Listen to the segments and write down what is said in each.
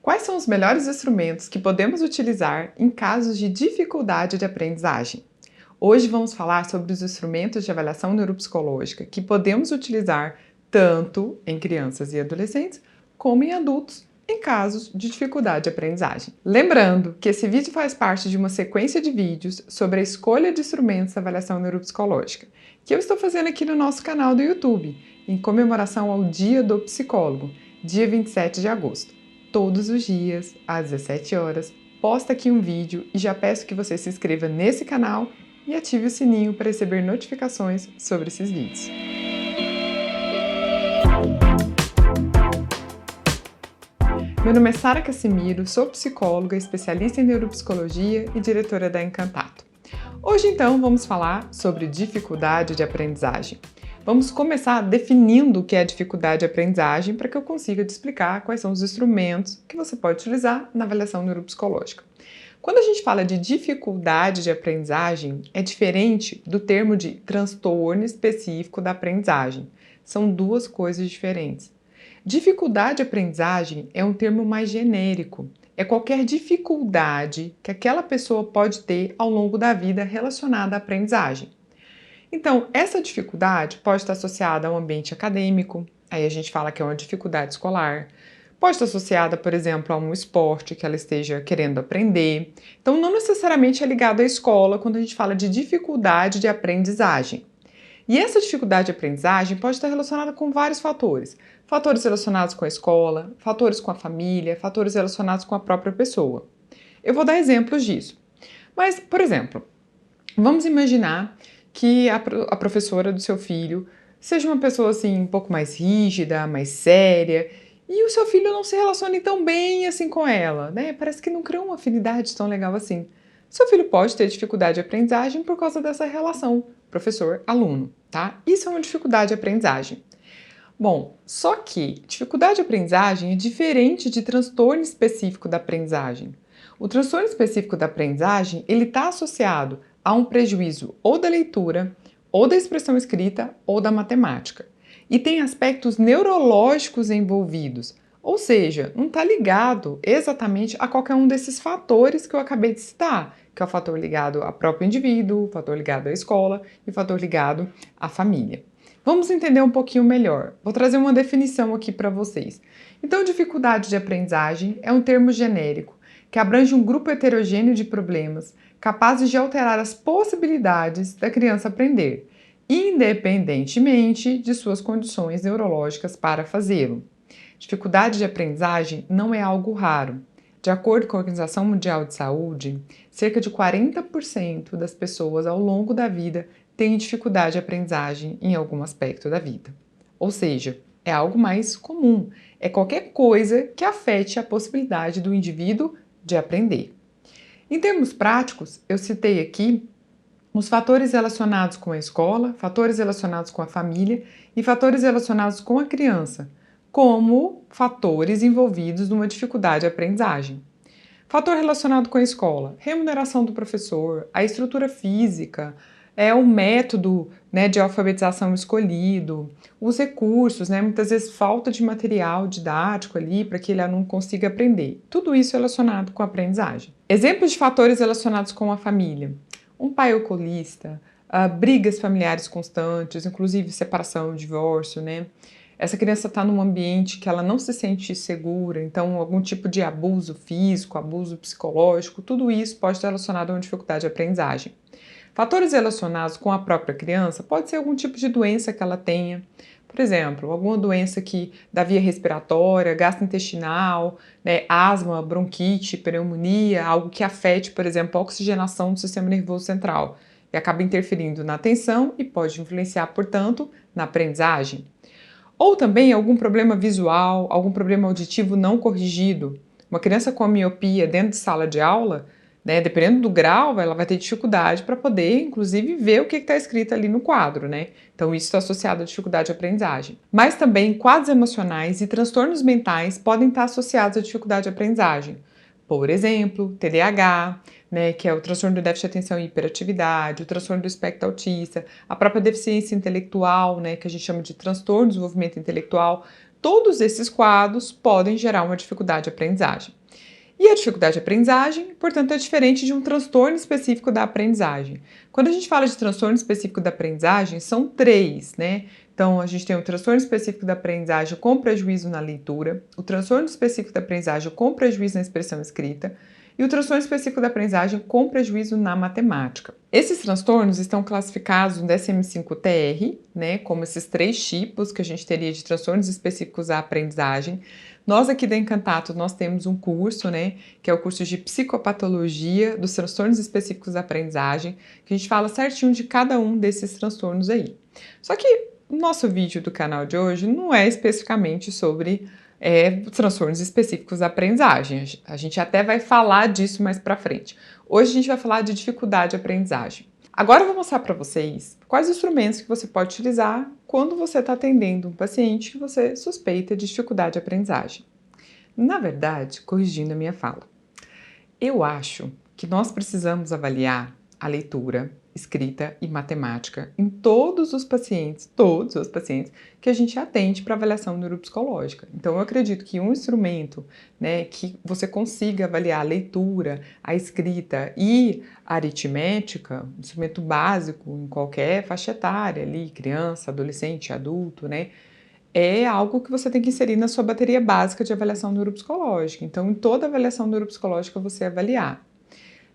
Quais são os melhores instrumentos que podemos utilizar em casos de dificuldade de aprendizagem? Hoje vamos falar sobre os instrumentos de avaliação neuropsicológica que podemos utilizar tanto em crianças e adolescentes como em adultos em casos de dificuldade de aprendizagem. Lembrando que esse vídeo faz parte de uma sequência de vídeos sobre a escolha de instrumentos de avaliação neuropsicológica que eu estou fazendo aqui no nosso canal do YouTube, em comemoração ao Dia do Psicólogo, dia 27 de agosto. Todos os dias, às 17 horas, posta aqui um vídeo e já peço que você se inscreva nesse canal e ative o sininho para receber notificações sobre esses vídeos. Meu nome é Sara Cassimiro, sou psicóloga, especialista em neuropsicologia e diretora da Encantato. Hoje, então, vamos falar sobre dificuldade de aprendizagem. Vamos começar definindo o que é dificuldade de aprendizagem para que eu consiga te explicar quais são os instrumentos que você pode utilizar na avaliação neuropsicológica. Quando a gente fala de dificuldade de aprendizagem, é diferente do termo de transtorno específico da aprendizagem. São duas coisas diferentes. Dificuldade de aprendizagem é um termo mais genérico. É qualquer dificuldade que aquela pessoa pode ter ao longo da vida relacionada à aprendizagem. Então, essa dificuldade pode estar associada a um ambiente acadêmico, aí a gente fala que é uma dificuldade escolar. Pode estar associada, por exemplo, a um esporte que ela esteja querendo aprender. Então, não necessariamente é ligado à escola quando a gente fala de dificuldade de aprendizagem. E essa dificuldade de aprendizagem pode estar relacionada com vários fatores. Fatores relacionados com a escola, fatores com a família, fatores relacionados com a própria pessoa. Eu vou dar exemplos disso. Mas, por exemplo, vamos imaginar que a professora do seu filho seja uma pessoa assim um pouco mais rígida, mais séria, e o seu filho não se relacione tão bem assim com ela, né? Parece que não criou uma afinidade tão legal assim. Seu filho pode ter dificuldade de aprendizagem por causa dessa relação professor-aluno, tá? Isso é uma dificuldade de aprendizagem. Bom, só que dificuldade de aprendizagem é diferente de transtorno específico da aprendizagem. O transtorno específico da aprendizagem, ele está associado a um prejuízo ou da leitura, ou da expressão escrita, ou da matemática. E tem aspectos neurológicos envolvidos, ou seja, não está ligado exatamente a qualquer um desses fatores que eu acabei de citar, que é o fator ligado ao próprio indivíduo, o fator ligado à escola e o fator ligado à família. Vamos entender um pouquinho melhor. Vou trazer uma definição aqui para vocês. Então, dificuldade de aprendizagem é um termo genérico que abrange um grupo heterogêneo de problemas capazes de alterar as possibilidades da criança aprender, independentemente de suas condições neurológicas para fazê-lo. Dificuldade de aprendizagem não é algo raro. De acordo com a Organização Mundial de Saúde, cerca de 40% das pessoas ao longo da vida têm dificuldade de aprendizagem em algum aspecto da vida. Ou seja, é algo mais comum, é qualquer coisa que afete a possibilidade do indivíduo de aprender. Em termos práticos, eu citei aqui os fatores relacionados com a escola, fatores relacionados com a família e fatores relacionados com a criança, como fatores envolvidos numa dificuldade de aprendizagem. Fator relacionado com a escola, remuneração do professor, a estrutura física, o método, de alfabetização escolhido, os recursos, muitas vezes falta de material didático ali para que ele não consiga aprender. Tudo isso relacionado com a aprendizagem. Exemplos de fatores relacionados com a família. Um pai alcoolista, brigas familiares constantes, inclusive separação, divórcio, Essa criança está num ambiente que ela não se sente segura, então algum tipo de abuso físico, abuso psicológico, tudo isso pode estar relacionado a uma dificuldade de aprendizagem. Fatores relacionados com a própria criança pode ser algum tipo de doença que ela tenha, por exemplo, alguma doença da via respiratória, gastrointestinal, asma, bronquite, pneumonia, algo que afete, por exemplo, a oxigenação do sistema nervoso central e acaba interferindo na atenção e pode influenciar, portanto, na aprendizagem. Ou também algum problema visual, algum problema auditivo não corrigido. Uma criança com miopia dentro de sala de aula, dependendo do grau, ela vai ter dificuldade para poder, inclusive, ver o que está escrito ali no quadro, Então, isso está associado à dificuldade de aprendizagem. Mas também quadros emocionais e transtornos mentais podem estar associados à dificuldade de aprendizagem. Por exemplo, TDAH, que é o transtorno do déficit de atenção e hiperatividade, o transtorno do espectro autista, a própria deficiência intelectual, que a gente chama de transtorno do desenvolvimento intelectual, todos esses quadros podem gerar uma dificuldade de aprendizagem. E a dificuldade de aprendizagem, portanto, é diferente de um transtorno específico da aprendizagem. Quando a gente fala de transtorno específico da aprendizagem, são 3, né? Então, a gente tem o transtorno específico da aprendizagem com prejuízo na leitura, o transtorno específico da aprendizagem com prejuízo na expressão escrita e o transtorno específico da aprendizagem com prejuízo na matemática. Esses transtornos estão classificados no DSM-5-TR, né, como esses 3 tipos que a gente teria de transtornos específicos da aprendizagem. Nós aqui da Encantato, nós temos um curso, né, que é o curso de psicopatologia dos transtornos específicos da aprendizagem, que a gente fala certinho de cada um desses transtornos aí. Só que o nosso vídeo do canal de hoje não é especificamente sobre transtornos específicos da aprendizagem. A gente até vai falar disso mais pra frente. Hoje a gente vai falar de dificuldade de aprendizagem. Agora eu vou mostrar para vocês quais instrumentos que você pode utilizar quando você está atendendo um paciente que você suspeita de dificuldade de aprendizagem. Na verdade, corrigindo a minha fala, eu acho que nós precisamos avaliar a leitura, escrita e matemática em todos os pacientes que a gente atende para avaliação neuropsicológica. Então, eu acredito que um instrumento, né, que você consiga avaliar a leitura, a escrita e a aritmética, um instrumento básico em qualquer faixa etária ali, criança, adolescente, adulto, né, é algo que você tem que inserir na sua bateria básica de avaliação neuropsicológica. Então, em toda avaliação neuropsicológica, você avaliar.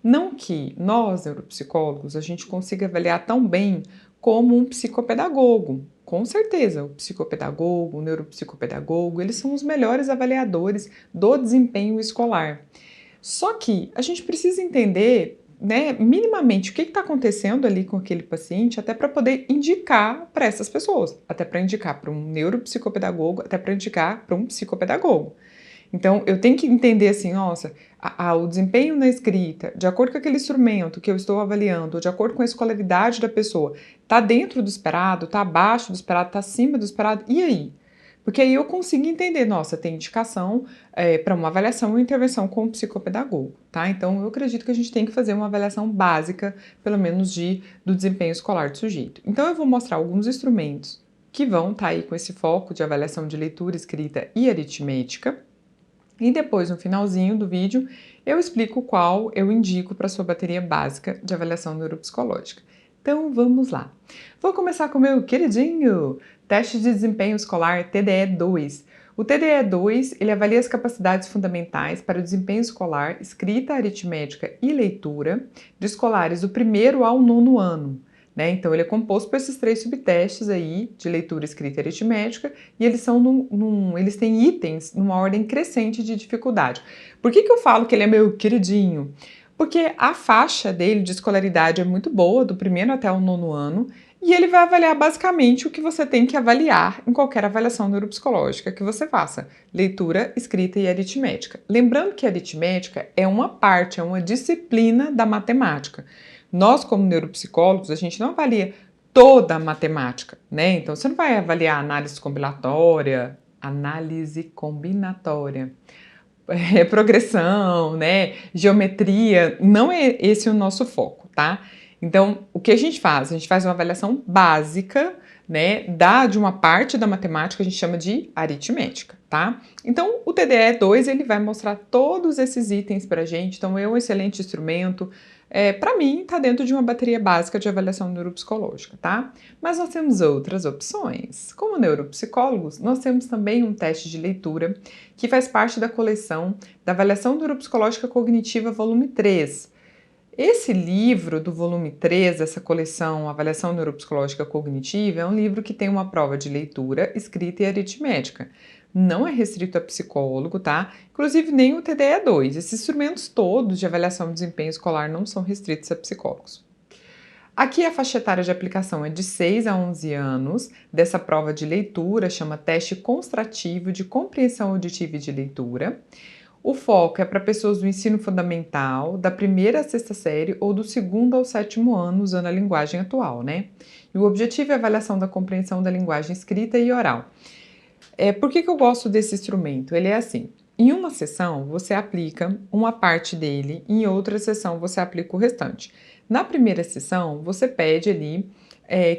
Não que nós, neuropsicólogos, a gente consiga avaliar tão bem como um psicopedagogo. Com certeza, o psicopedagogo, o neuropsicopedagogo, eles são os melhores avaliadores do desempenho escolar. Só que a gente precisa entender, né, minimamente o que está acontecendo ali com aquele paciente, até para poder indicar para essas pessoas, até para indicar para um neuropsicopedagogo, até para indicar para um psicopedagogo. Então, eu tenho que entender assim, nossa, o desempenho na escrita, de acordo com aquele instrumento que eu estou avaliando, de acordo com a escolaridade da pessoa, está dentro do esperado, está abaixo do esperado, está acima do esperado, e aí? Porque aí eu consigo entender, nossa, tem indicação para uma avaliação ou intervenção com o psicopedagogo, tá? Então, eu acredito que a gente tem que fazer uma avaliação básica, pelo menos do desempenho escolar do sujeito. Então, eu vou mostrar alguns instrumentos que vão estar aí com esse foco de avaliação de leitura, escrita e aritmética. E depois, no finalzinho do vídeo, eu explico qual eu indico para a sua bateria básica de avaliação neuropsicológica. Então, vamos lá. Vou começar com o meu queridinho teste de desempenho escolar TDE-2. O TDE-2, ele avalia as capacidades fundamentais para o desempenho escolar, escrita, aritmética e leitura de escolares do 1º ao 9º ano. Né? Então, ele é composto por esses 3 subtestes aí, de leitura, escrita e aritmética, e eles eles têm itens numa ordem crescente de dificuldade. Por que eu falo que ele é meu queridinho? Porque a faixa dele de escolaridade é muito boa, do 1º até o 9º ano, e ele vai avaliar basicamente o que você tem que avaliar em qualquer avaliação neuropsicológica que você faça: leitura, escrita e aritmética. Lembrando que a aritmética é uma parte, é uma disciplina da matemática. Nós, como neuropsicólogos, a gente não avalia toda a matemática, né? Então, você não vai avaliar análise combinatória, progressão, né? Geometria, não é esse o nosso foco, tá? Então, o que a gente faz? A gente faz uma avaliação básica, né, de uma parte da matemática, a gente chama de aritmética, tá? Então, o TDE-2, ele vai mostrar todos esses itens pra gente, então é um excelente instrumento. Para mim, está dentro de uma bateria básica de avaliação neuropsicológica, tá? Mas nós temos outras opções. Como neuropsicólogos, nós temos também um teste de leitura que faz parte da coleção da Avaliação Neuropsicológica Cognitiva, volume 3. Esse livro do volume 3, dessa coleção Avaliação Neuropsicológica Cognitiva, é um livro que tem uma prova de leitura, escrita e aritmética. Não é restrito a psicólogo, tá? Inclusive nem o TDE-2. Esses instrumentos todos de avaliação de desempenho escolar não são restritos a psicólogos. Aqui a faixa etária de aplicação é de 6 a 11 anos, dessa prova de leitura, chama Teste Constrativo de Compreensão Auditiva e de Leitura. O foco é para pessoas do ensino fundamental, da 1ª à 6ª série ou do 2º ao 7º ano, usando a linguagem atual, né? E o objetivo é a avaliação da compreensão da linguagem escrita e oral. Por que eu gosto desse instrumento? Ele é assim: em uma sessão você aplica uma parte dele, em outra sessão você aplica o restante. Na primeira sessão você pede ali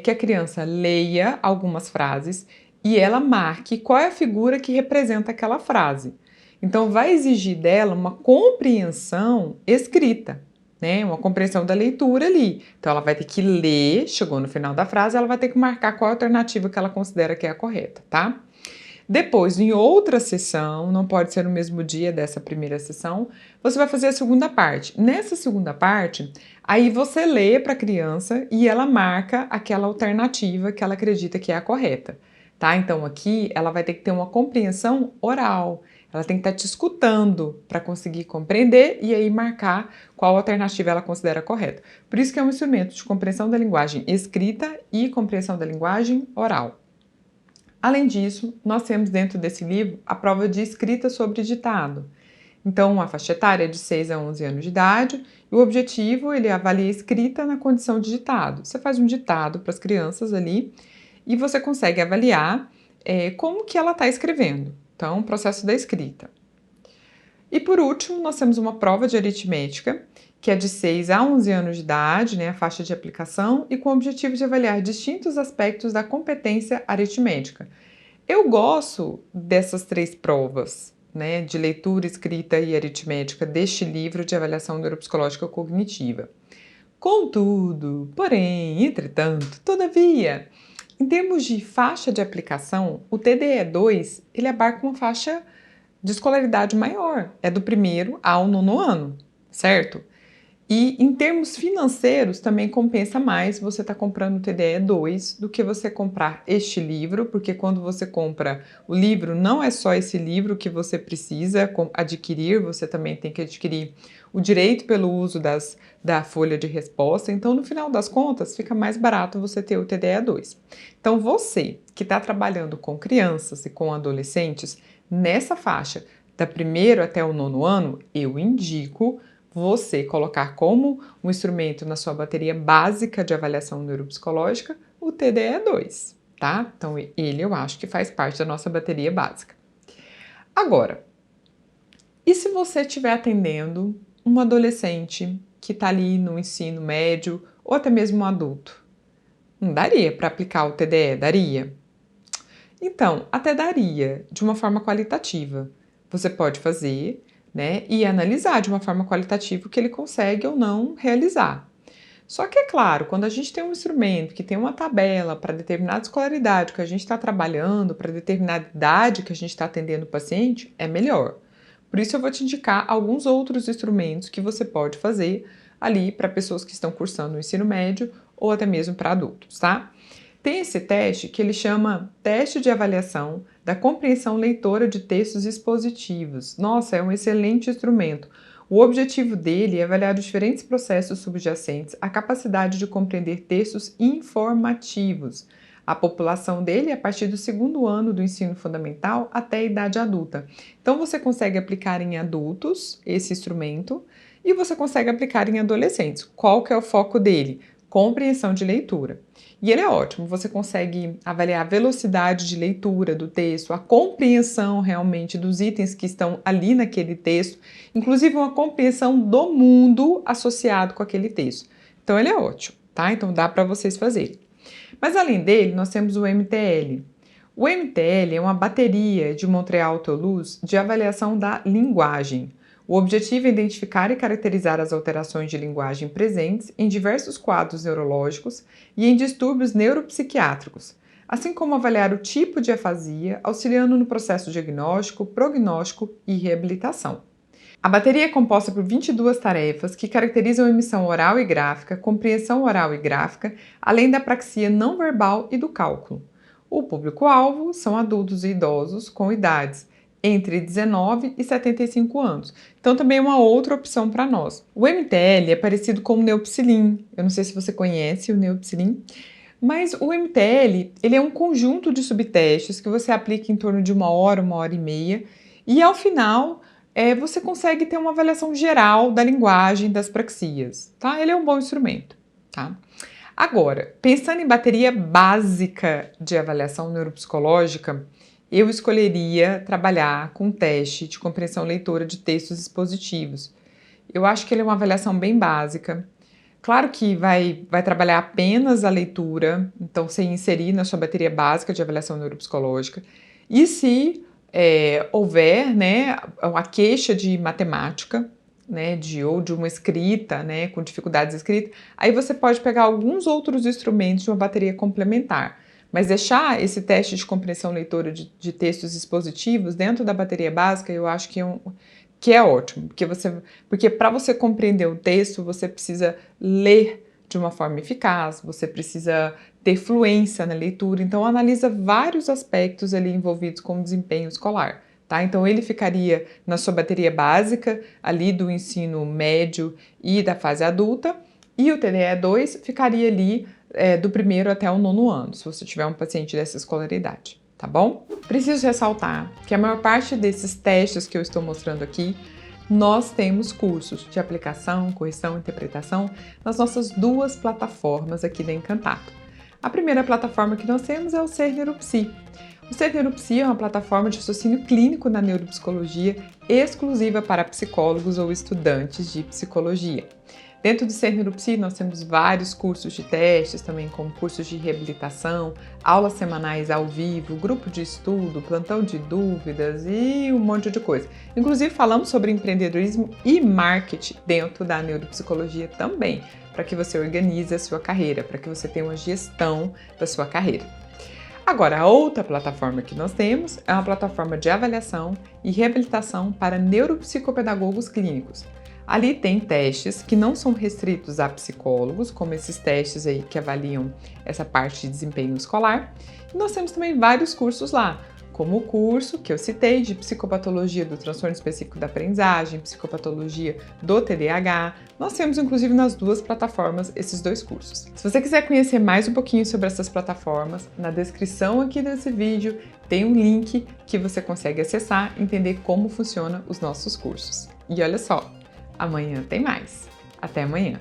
que a criança leia algumas frases e ela marque qual é a figura que representa aquela frase. Então, vai exigir dela uma compreensão escrita, né? Uma compreensão da leitura ali. Então, ela vai ter que ler, chegou no final da frase, ela vai ter que marcar qual a alternativa que ela considera que é a correta, tá? Depois, em outra sessão, não pode ser no mesmo dia dessa primeira sessão, você vai fazer a segunda parte. Nessa segunda parte, aí você lê para a criança e ela marca aquela alternativa que ela acredita que é a correta, tá? Então aqui ela vai ter que ter uma compreensão oral. Ela tem que estar te escutando para conseguir compreender e aí marcar qual alternativa ela considera correta. Por isso que é um instrumento de compreensão da linguagem escrita e compreensão da linguagem oral. Além disso, nós temos dentro desse livro a prova de escrita sobre ditado. Então, a faixa etária é de 6 a 11 anos de idade e o objetivo, ele avalia a escrita na condição de ditado. Você faz um ditado para as crianças ali e você consegue avaliar como que ela está escrevendo. Então, o processo da escrita. E por último, nós temos uma prova de aritmética, que é de 6 a 11 anos de idade, né, a faixa de aplicação, e com o objetivo de avaliar distintos aspectos da competência aritmética. Eu gosto dessas 3 provas, né, de leitura, escrita e aritmética deste livro de avaliação neuropsicológica cognitiva. Contudo, porém, entretanto, todavia, em termos de faixa de aplicação, o TDE2 ele abarca uma faixa de escolaridade maior, é do 1º ao 9º ano, certo? E em termos financeiros também compensa mais você estar comprando o TDE 2 do que você comprar este livro, porque quando você compra o livro, não é só esse livro que você precisa adquirir, você também tem que adquirir o direito pelo uso da folha de resposta. Então, no final das contas, fica mais barato você ter o TDE 2. Então, você que está trabalhando com crianças e com adolescentes, nessa faixa, da 1º até o 9º ano, eu indico você colocar como um instrumento na sua bateria básica de avaliação neuropsicológica o TDE2, tá? Então, ele eu acho que faz parte da nossa bateria básica. Agora, e se você estiver atendendo um adolescente que está ali no ensino médio ou até mesmo um adulto? Não daria para aplicar o TDE? Daria? Então, até daria, de uma forma qualitativa. Você pode fazer, né, e analisar de uma forma qualitativa o que ele consegue ou não realizar. Só que é claro, quando a gente tem um instrumento que tem uma tabela para determinada escolaridade que a gente está trabalhando, para determinada idade que a gente está atendendo o paciente, é melhor. Por isso eu vou te indicar alguns outros instrumentos que você pode fazer ali para pessoas que estão cursando o ensino médio ou até mesmo para adultos, tá? Tem esse teste que ele chama Teste de Avaliação da Compreensão Leitora de Textos Expositivos. Nossa, é um excelente instrumento. O objetivo dele é avaliar os diferentes processos subjacentes à capacidade de compreender textos informativos. A população dele é a partir do 2º ano do ensino fundamental até a idade adulta. Então, você consegue aplicar em adultos esse instrumento e você consegue aplicar em adolescentes. Qual que é o foco dele? Compreensão de leitura. E ele é ótimo, você consegue avaliar a velocidade de leitura do texto, a compreensão realmente dos itens que estão ali naquele texto, inclusive uma compreensão do mundo associado com aquele texto. Então ele é ótimo, tá? Então dá para vocês fazerem. Mas além dele, nós temos o MTL. O MTL é uma bateria de Montreal-Toulouse de avaliação da linguagem. O objetivo é identificar e caracterizar as alterações de linguagem presentes em diversos quadros neurológicos e em distúrbios neuropsiquiátricos, assim como avaliar o tipo de afasia, auxiliando no processo diagnóstico, prognóstico e reabilitação. A bateria é composta por 22 tarefas que caracterizam a emissão oral e gráfica, compreensão oral e gráfica, além da praxia não verbal e do cálculo. O público-alvo são adultos e idosos com idades entre 19 e 75 anos. Então, também é uma outra opção para nós. O MTL é parecido com o Neopsilin. Eu não sei se você conhece o Neopsilin, mas o MTL ele é um conjunto de subtestes que você aplica em torno de 1 hora e meia, e ao final você consegue ter uma avaliação geral da linguagem das praxias, tá? Ele é um bom instrumento, tá? Agora, pensando em bateria básica de avaliação neuropsicológica, eu escolheria trabalhar com teste de compreensão leitora de textos expositivos. Eu acho que ele é uma avaliação bem básica, Claro que vai trabalhar apenas a leitura, então sem inserir na sua bateria básica de avaliação neuropsicológica. E se houver, né, a queixa de matemática, né, ou de uma escrita, né, com dificuldades de escrita, aí você pode pegar alguns outros instrumentos de uma bateria complementar. Mas deixar esse teste de compreensão leitora de textos expositivos dentro da bateria básica, eu acho que é ótimo, porque para você compreender o texto, você precisa ler de uma forma eficaz, você precisa ter fluência na leitura, então analisa vários aspectos ali envolvidos com o desempenho escolar. Tá? Então ele ficaria na sua bateria básica, ali do ensino médio e da fase adulta, e o TDE2 ficaria ali do 1º até o 9º ano, se você tiver um paciente dessa escolaridade, tá bom? Preciso ressaltar que a maior parte desses testes que eu estou mostrando aqui, nós temos cursos de aplicação, correção e interpretação nas nossas 2 plataformas aqui da Encantato. A primeira plataforma que nós temos é o Ser Neuropsi. O Ser Neuropsi é uma plataforma de raciocínio clínico na neuropsicologia exclusiva para psicólogos ou estudantes de psicologia. Dentro do Ser Neuropsi, nós temos vários cursos de testes, também como cursos de reabilitação, aulas semanais ao vivo, grupo de estudo, plantão de dúvidas e um monte de coisa. Inclusive, falamos sobre empreendedorismo e marketing dentro da neuropsicologia também, para que você organize a sua carreira, para que você tenha uma gestão da sua carreira. Agora, a outra plataforma que nós temos é uma plataforma de avaliação e reabilitação para neuropsicopedagogos clínicos. Ali tem testes que não são restritos a psicólogos, como esses testes aí que avaliam essa parte de desempenho escolar. E nós temos também vários cursos lá, como o curso que eu citei de psicopatologia do transtorno específico da aprendizagem, psicopatologia do TDAH. Nós temos inclusive nas 2 plataformas esses 2 cursos. Se você quiser conhecer mais um pouquinho sobre essas plataformas, na descrição aqui desse vídeo tem um link que você consegue acessar e entender como funcionam os nossos cursos. E olha só, amanhã tem mais. Até amanhã!